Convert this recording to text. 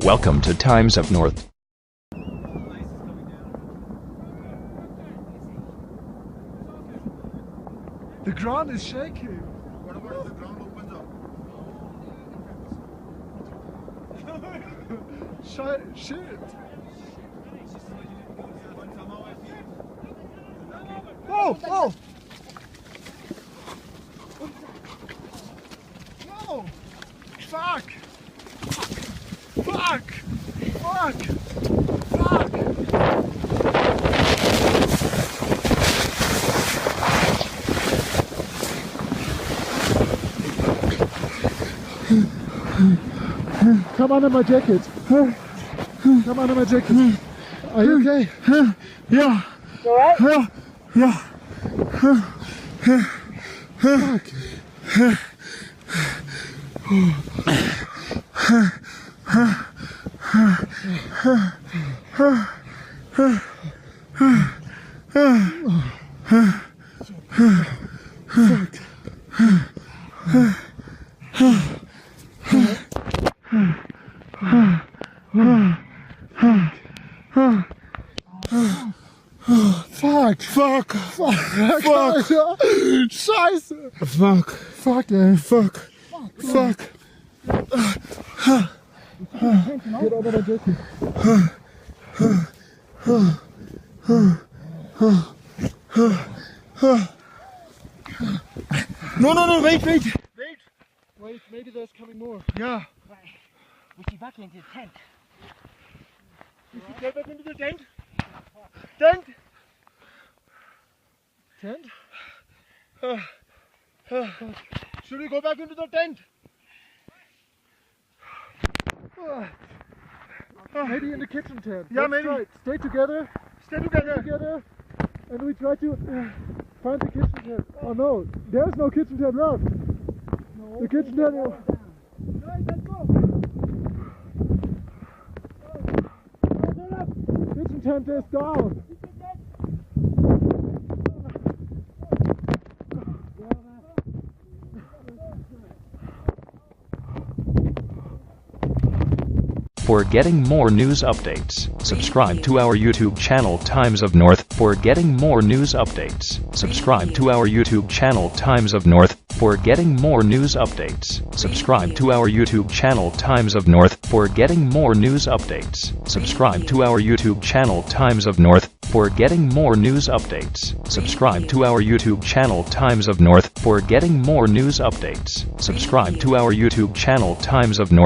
Welcome to Times of North. The ground is shaking. What about if the ground opens up? Shit. Oh, oh! No! Fuck! Fuck! Fuck! Fuck! Come under my jacket. Come under my jacket. Are you okay? Yeah. You alright? Yeah. Fuck. Fuck. Fuck. Fuck. Scheiße. Fuck. Fuck, ey. Fuck. Fuck. Get over the jacket. No, wait. Wait, maybe there's coming more. Yeah. We should back into the tent. You should go back into the tent. Tent? Should we go back into the tent? Maybe in the kitchen tent. Yeah, Let's maybe. try it. Stay together. Stay together. And we try to find the kitchen tent. Oh no, there's no kitchen tent left. No, the kitchen tent. Kitchen tent is down. For getting more news updates, subscribe to our YouTube channel Times of North. For getting more news updates, subscribe to our YouTube channel Times of North. For getting more news updates, subscribe to our YouTube channel Times of North. For getting more news updates, subscribe to our YouTube channel Times of North. For getting more news updates, subscribe to our YouTube channel Times of North. For getting more news updates, subscribe to our YouTube channel Times of North.